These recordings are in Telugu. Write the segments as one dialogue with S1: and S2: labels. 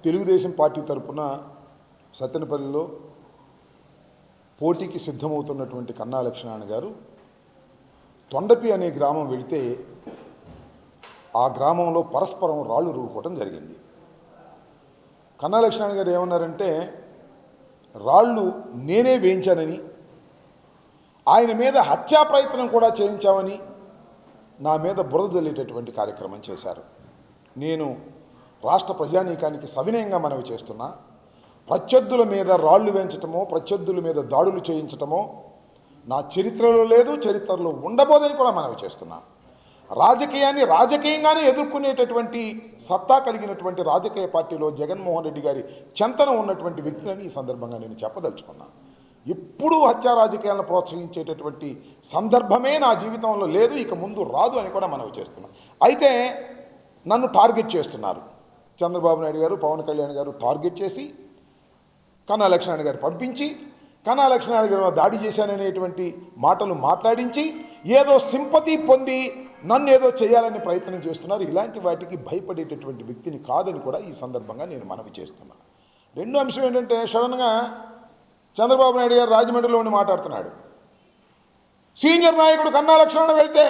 S1: తెలుగుదేశం పార్టీ తరపున సత్తెనపల్లిలో పోటీకి సిద్ధమవుతున్నటువంటి కన్నా లక్ష్మీనారాయణ గారు తొండపి అనే గ్రామం వెళితే ఆ గ్రామంలో పరస్పరం రాళ్ళు రువ్వుకోవడం జరిగింది. కన్నా లక్ష్మీనారాయణ గారు ఏమన్నారంటే రాళ్ళు నేనే వేయించానని, ఆయన మీద హత్యా ప్రయత్నం కూడా చేయించామని నా మీద బురద జల్లేటటువంటి కార్యక్రమం చేశారు. నేను రాష్ట్ర ప్రజానీకానికి సవినయంగా మనవి చేస్తున్నా, ప్రత్యర్థుల మీద రాళ్ళు వేయించటమో ప్రత్యర్థుల మీద దాడులు చేయించటమో నా చరిత్రలో లేదు, చరిత్రలో ఉండబోదని కూడా మనవి చేస్తున్నా. రాజకీయాన్ని రాజకీయంగానే ఎదుర్కొనేటటువంటి సత్తా కలిగినటువంటి రాజకీయ పార్టీలో జగన్మోహన్ రెడ్డి గారి చెంతన ఉన్నటువంటి వ్యక్తులని ఈ సందర్భంగా నేను చెప్పదలుచుకున్నా. ఎప్పుడూ హత్యా రాజకీయాలను ప్రోత్సహించేటటువంటి సందర్భమే నా జీవితంలో లేదు, ఇక ముందు రాదు అని కూడా మనవి చేస్తున్నా. అయితే నన్ను టార్గెట్ చేస్తున్నారు. చంద్రబాబు నాయుడు గారు, పవన్ కళ్యాణ్ గారు టార్గెట్ చేసి కన్నా లక్ష్మీనారాయణ గారు పంపించి కన్నా లక్ష్మీనారాయణ గారు దాడి చేశాననేటువంటి మాటలు మాట్లాడించి ఏదో సింపతి పొంది నన్ను ఏదో చేయాలని ప్రయత్నం చేస్తున్నారు. ఇలాంటి వాటికి భయపడేటటువంటి వ్యక్తిని కాదని కూడా ఈ సందర్భంగా నేను మనవి చేస్తున్నాను. రెండో అంశం ఏంటంటే, సడన్గా చంద్రబాబు నాయుడు గారు రాజమండ్రిలో ఉండి మాట్లాడుతున్నాడు. సీనియర్ నాయకుడు కన్నా లక్ష్మీనారాయణ వెళ్తే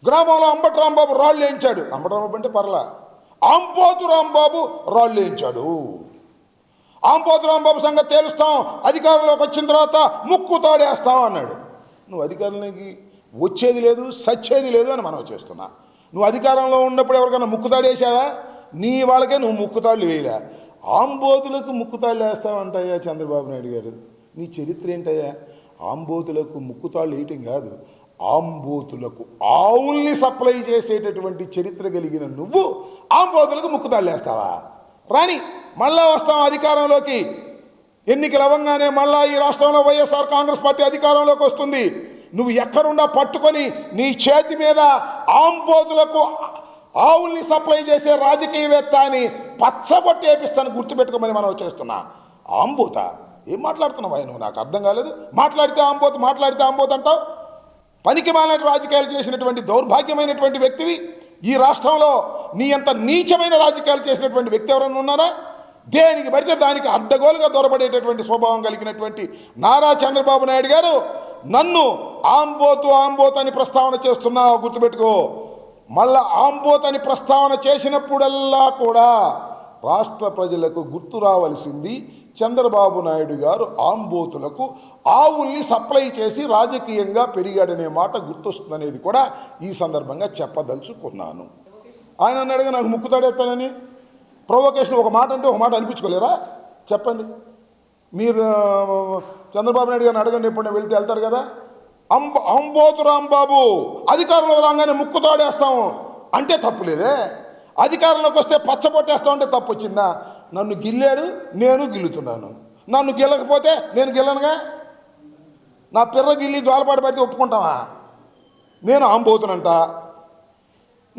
S1: గ్రామంలో అంబటి రాంబాబు రాళ్ళు వేయించాడు. అంబటి రాంబాబు అంటే పర్లా, ఆంపోతు రాంబాబు రాళ్ళు వేయించాడు. ఆంపోతు రాంబాబు సంగతి తేలుస్తాం, అధికారంలోకి వచ్చిన తర్వాత ముక్కు తాడేస్తాం అన్నాడు. నువ్వు అధికారంలోకి వచ్చేది లేదు, సచ్చేది లేదు అని మనం చేస్తున్నా. నువ్వు అధికారంలో ఉన్నప్పుడు ఎవరికైనా ముక్కుతాడేసావా? నీ వాళ్ళకే నువ్వు ముక్కుతాళ్ళు వేయలే. ఆంబోతులకు ముక్కుతాళ్ళు వేస్తావంటయ్యా చంద్రబాబు నాయుడు గారు. నీ చరిత్ర ఏంటయ్యా? ఆంబోతులకు ముక్కుతాళ్ళు వేయటం కాదు, ఆంబోతులకు ఆవుల్ని సప్లై చేసేటటువంటి చరిత్ర కలిగిన నువ్వు ఆంబోతులకు ముక్కుతాళ్ళు వేస్తావా? రాని మళ్ళా వస్తాం అధికారంలోకి. ఎన్నికలు అవ్వగానే మళ్ళా ఈ రాష్ట్రంలో వైఎస్ఆర్ కాంగ్రెస్ పార్టీ అధికారంలోకి వస్తుంది. నువ్వు ఎక్కడుండా పట్టుకొని నీ చేతి మీద ఆంబోతులకు ఆవుల్ని సప్లై చేసే రాజకీయవేత్త అని పచ్చబొట్టి వేపిస్తాను, గుర్తుపెట్టుకోమని మనం చేస్తున్నా. ఆంబోత ఏం మాట్లాడుతున్నావు ఆయన? నువ్వు నాకు అర్థం కాలేదు. మాట్లాడితే ఆంబోత్ అంటావు. పనికి మాలిన రాజకీయాలు చేసినటువంటి దౌర్భాగ్యమైనటువంటి వ్యక్తివి. ఈ రాష్ట్రంలో నీ అంత నీచమైన రాజకీయాలు చేసినటువంటి వ్యక్తి ఎవరైనా ఉన్నారా? దేనికి పడితే దానికి అడ్డగోలుగా దొరబడేటటువంటి స్వభావం కలిగినటువంటి నారా చంద్రబాబు నాయుడు గారు నన్ను ఆంబోత్ అని ప్రస్తావన చేస్తున్నావు, గుర్తుపెట్టుకో. మళ్ళా ఆంబోత్ అని ప్రస్తావన చేసినప్పుడల్లా కూడా రాష్ట్ర ప్రజలకు గుర్తు రావలసింది చంద్రబాబు నాయుడు గారు ఆంబోతులకు ఆవుల్ని సప్లై చేసి రాజకీయంగా పెరిగాడనే మాట గుర్తొస్తుందనేది కూడా ఈ సందర్భంగా చెప్పదలుచుకున్నాను. ఆయన అన్నాడుగా నాకు ముక్కుతాడేస్తానని. ప్రొవోకేషన్ ఒక మాట అంటే ఒక మాట అనిపించుకోలేరా? చెప్పండి. మీరు చంద్రబాబు నాయుడు గారిని అడగండి, ఎప్పుడు వెళ్తే వెళ్తారు కదా. అంబోతు రాంబాబు అధికారంలో రాగానే ముక్కుతాడేస్తాము అంటే తప్పు లేదే. అధికారంలోకి వస్తే పచ్చబొట్టేస్తాం అంటే తప్పు వచ్చిందా? నన్ను గిల్లాడు, నేను గిల్లుతున్నాను. నన్ను గిల్లకపోతే నేను గిల్లనుగా. నా పిర్ర గిల్లి దోలపాటు పడితే ఒప్పుకుంటావా? నేను ఆంబోతునంట,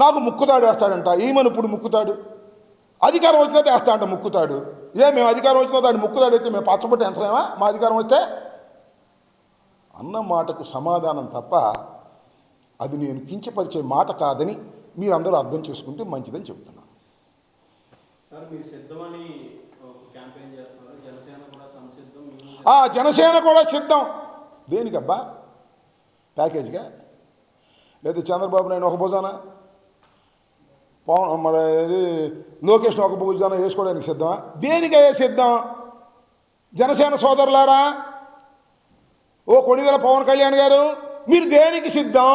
S1: నాకు ముక్కుతాడు వేస్తాడంట. ఏమని ఇప్పుడు ముక్కుతాడు? అధికారం వచ్చినా వేస్తా అంట ముక్కుతాడు. మేము అధికారం వచ్చినా దాన్ని ముక్కుతాడు అయితే మేము పచ్చబొట్టి ఎంచలేమా? మా అధికారం వస్తే అన్న మాటకు సమాధానం తప్ప అది నేను కించపరిచే మాట కాదని మీరందరూ అర్థం చేసుకుంటే మంచిదని చెప్తున్నాను. జనసేన కూడా సిద్ధం. దేనికబ్బా? ప్యాకేజ్గా? లేదా చంద్రబాబు నాయుడు ఒక భుజాన, మన లోకేష్ ఒక భుజాన వేసుకోవడానికి సిద్ధమా? దేనికయ్యా సిద్ధం? జనసేన సోదరులారా, ఓ కొణిదెల పవన్ కళ్యాణ్ గారు, మీరు దేనికి సిద్ధం?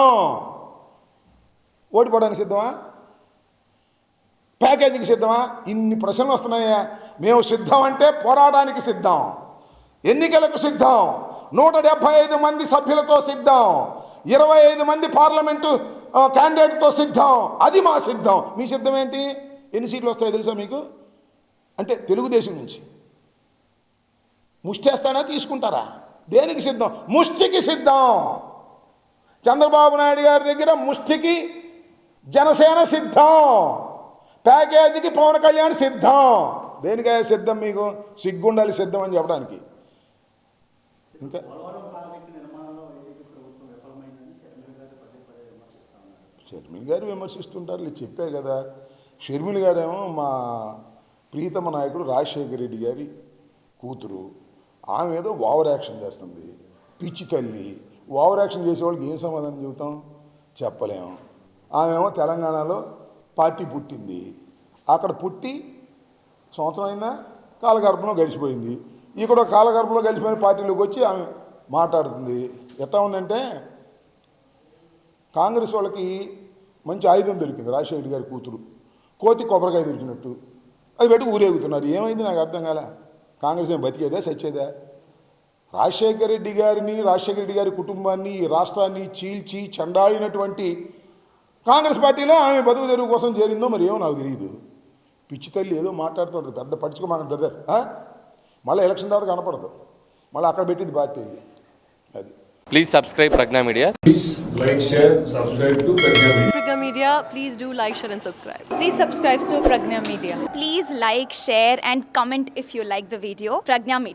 S1: ఓడిపోవడానికి సిద్ధమా? ప్యాకేజీకి సిద్ధమా? ఇన్ని ప్రశ్నలు వస్తున్నాయా. మేము సిద్ధం అంటే పోరాటానికి సిద్ధం, ఎన్నికలకు సిద్ధం, 175 మంది సభ్యులతో సిద్ధం, 25 మంది పార్లమెంటు క్యాండిడేట్తో సిద్ధం. అది మా సిద్ధం. మీ సిద్ధం ఏంటి? ఎన్ని సీట్లు వస్తాయో తెలుసా మీకు? అంటే తెలుగుదేశం నుంచి ముష్టేస్తానా, తీసుకుంటారా? దేనికి సిద్ధం? ముష్టికి సిద్ధం. చంద్రబాబు నాయుడు గారి దగ్గర ముష్టికి జనసేన సిద్ధం, ప్యాకేజీకి పవన్ కళ్యాణ్ సిద్ధం. దేనికైనా సిద్ధం? మీకు సిగ్గుండాలి సిద్ధం అని చెప్పడానికి. ఇంకా షర్మిల గారు విమర్శిస్తుంటారు, చెప్పే కదా. షర్మిల గారేమో మా ప్రీతమ నాయకుడు రాజశేఖర రెడ్డి గారి కూతురు. ఆమె ఏదో ఓవర్ యాక్షన్ చేస్తుంది, పిచ్చి తల్లి. ఓవర్ యాక్షన్ చేసేవాళ్ళకి ఏం సమాధానం చెబుతాం? చెప్పలేము. ఆమెమో తెలంగాణలో పార్టీ పుట్టింది, అక్కడ పుట్టి సంవత్సరం అయినా కాలగర్భంలో గడిచిపోయింది. ఇక్కడ కాలగర్భంలో గడిచిపోయిన పార్టీలోకి వచ్చి ఆమె మాట్లాడుతుంది. ఎట్లా ఉందంటే కాంగ్రెస్ వాళ్ళకి మంచి ఆయుధం దొరికింది, రాజశేఖర రెడ్డి గారి కూతురు. కోతి కొబ్బరికాయ దొరికినట్టు అది పెట్టి ఊరేగుతున్నారు. ఏమైంది నాకు అర్థం కాలే. కాంగ్రెస్ ఏం బతికేదా చచ్చేదా? రాజశేఖర రెడ్డి గారిని, రాజశేఖర రెడ్డి గారి కుటుంబాన్ని, ఈ రాష్ట్రాన్ని చీల్చి చెండాడినటువంటి కాంగ్రెస్ పార్టీలో ఆమె బతుకు తెరువు కోసం చేరిందో మరి ఏమో నాకు తెలియదు. పిచ్చి తల్లి ఏదో మాట్లాడుతుంటుంది, పెద్ద పడుచుకో మన బ్రదర్. మళ్ళీ ఎలక్షన్ తర్వాత కనపడదు, మళ్ళీ అక్కడ పెట్టింది పార్టీ అది.
S2: Please subscribe Pragna Media.
S3: Please like, share, subscribe to Pragna Media.
S4: Pragna Media, please do like, share and subscribe.
S5: Please subscribe to Pragna Media.
S6: Please like, share and comment if you like the video. Pragna Media.